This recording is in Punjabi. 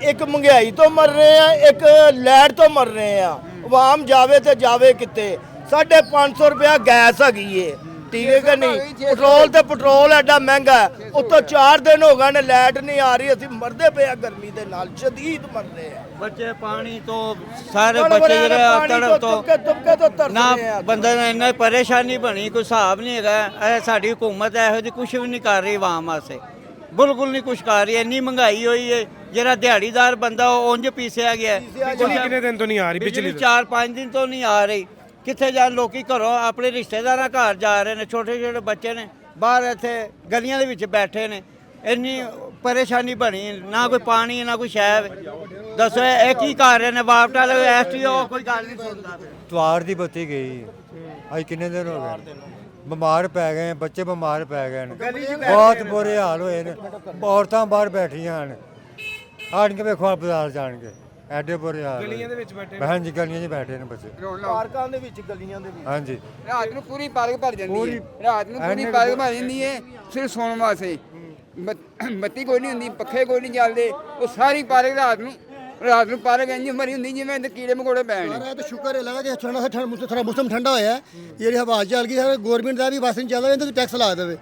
ਇੱਕ ਮਹਿੰਗਾਈ ਤੋਂ ਮਰ ਰਹੇ ਆ, ਇੱਕ ਲੈਟ ਤੋਂ ਮਰ ਰਹੇ ਆ। ਆਵਾਮ ਜਾਵੇ ਤੇ ਜਾਵੇ ਕਿੱਥੇ? 550 ਰੁਪਇਆ ਗੈਸ ਹੈਗੀ ਏ, ਠੀਕ ਹੈ ਕਿ ਨਹੀਂ? ਪੈਟਰੋਲ ਐਡਾ ਮਹਿੰਗਾ, ਉੱਤੋਂ 4 ਦਿਨ ਹੋ ਗਏ ਨੇ ਲਾਈਟ ਨਹੀਂ ਆ ਰਹੀ। ਅਸੀਂ ਮਰਦੇ ਪਏ ਆ ਗਰਮੀ ਦੇ ਨਾਲ, ਸ਼ਦੀਦ ਮਰ ਰਹੇ ਆ। ਬੱਚੇ ਪਾਣੀ ਤੋਂ ਸਾਰੇ ਬੱਚੇ ਜਿਹੜੇ ਤੜਪ ਤੋਂ ਨਾ ਬੰਦੇ ਨੇ ਇੰਨਾ ਪਰੇਸ਼ਾਨੀ ਬਣੀ, ਕੋਈ ਹਿਸਾਬ ਨਹੀਂ ਹੈਗਾ। ਇਹ ਸਾਡੀ ਹਕੂਮਤ ਇਹੋ ਜਿਹੀ ਕੁਛ ਵੀ ਨਹੀਂ ਕਰ ਰਹੀ ਆਵਾਮ ਵਾਸਤੇ, ਬਿਲਕੁਲ ਨਹੀਂ ਕੁਛ ਕਰ ਰਹੀ। ਇੰਨੀ ਮਹਿੰਗਾਈ ਹੋਈ ਹੈ, ਜਿਹੜਾ ਦਿਹਾੜੀਦਾਰ ਬੰਦਾ ਉਹ ਉਂਝ ਪੀਸਿਆ ਗਿਆ। ਕਿੰਨੇ ਦਿਨ ਤੋਂ ਨਹੀਂ ਆ ਰਹੀ ਬਿਜਲੀ? 4-5 ਦਿਨ ਤੋਂ ਨਹੀਂ ਆ ਰਹੀ। ਕਿੱਥੇ ਜਾਣ? ਲੋਕੀ ਘਰੋਂ ਆਪਣੇ ਰਿਸ਼ਤੇਦਾਰਾਂ ਘਰ ਜਾ ਰਹੇ ਨੇ, ਛੋਟੇ ਛੋਟੇ ਬੱਚੇ ਨੇ ਬਾਹਰ ਇੱਥੇ ਗਲੀਆਂ ਦੇ ਵਿੱਚ ਬੈਠੇ ਨੇ। ਇੰਨੀ ਪਰੇਸ਼ਾਨੀ ਬਣੀ, ਨਾ ਕੋਈ ਪਾਣੀ ਨਾ ਕੋਈ ਸ਼ੈਅ। ਦੱਸੋ ਇਹ ਕੀ ਕਰ ਰਹੇ ਨੇ? ਵਾਪਟਾ ਐਸਟੀਓ ਕੋਈ ਗੱਲ ਨਹੀਂ ਸੁਣਦਾ। ਤਵਾਰ ਦੀ ਬੱਤੀ ਗਈ ਅੱਜ ਕਿੰਨੇ ਦਿਨ ਹੋ ਗਏ? ਬਿਮਾਰ ਪੈ ਗਏ, ਬੱਚੇ ਬਿਮਾਰ ਪੈ ਗਏ ਨੇ, ਬਹੁਤ ਬੁਰੇ ਹਾਲ ਹੋਏ ਨੇ। ਔਰਤਾਂ ਬਾਹਰ ਬੈਠੀਆਂ ਹਨ, ਆਣ ਕੇ ਵੇਖੋ ਬਾਜ਼ਾਰ ਜਾਣ ਕੇ, ਐਡੇ ਬੁਰੇ ਹਾਲ। ਗਲੀਆਂ ਦੇ ਵਿੱਚ ਬੈਠੇ? ਹਾਂਜੀ, ਗਲੀਆਂ 'ਚ ਬੈਠੇ ਨੇ ਬੱਚੇ, ਪਾਰਕਾਂ ਦੇ ਵਿੱਚ, ਗਲੀਆਂ ਦੇ ਵਿੱਚ। ਹਾਂਜੀ, ਰਾਤ ਨੂੰ ਪੂਰੀ ਪਾਰਕ ਭਰ ਜਾਂਦੀ ਹੈ, ਰਾਤ ਨੂੰ ਪੂਰੀ ਪਾਰਕ ਭਰ ਜਾਂਦੀ ਹੈ ਸਿਰਫ ਸੌਣ ਵਾਸਤੇ। ਬੱਤੀ ਕੋਈ ਨਹੀਂ ਹੁੰਦੀ, ਪੱਖੇ ਕੋਈ ਨਹੀਂ ਚੱਲਦੇ, ਉਹ ਸਾਰੀ ਪਾਰਕ ਰਾਤ ਨੂੰ ਪਾਰਕ ਇੰਝ ਮਰੀ ਹੁੰਦੀ ਜਿਵੇਂ ਕੀੜੇ ਮਕੌੜੇ ਪੈਣ। ਇਹ ਤਾਂ ਸ਼ੁਕਰ ਹੈ ਲੱਗਾ ਕਿ ਥੋੜਾ ਮੌਸਮ ਠੰਡਾ ਹੋਇਆ, ਜਿਹੜੀ ਹਵਾ ਚੱਲ ਗਈ ਹੈ। ਗਵਰਨਮੈਂਟ ਦਾ ਵੀ ਬਸ ਨਹੀਂ ਚੱਲਦਾ, ਇਹਨਾਂ ਤੇ ਟੈਕਸ ਲਾ ਦੇਵੇ।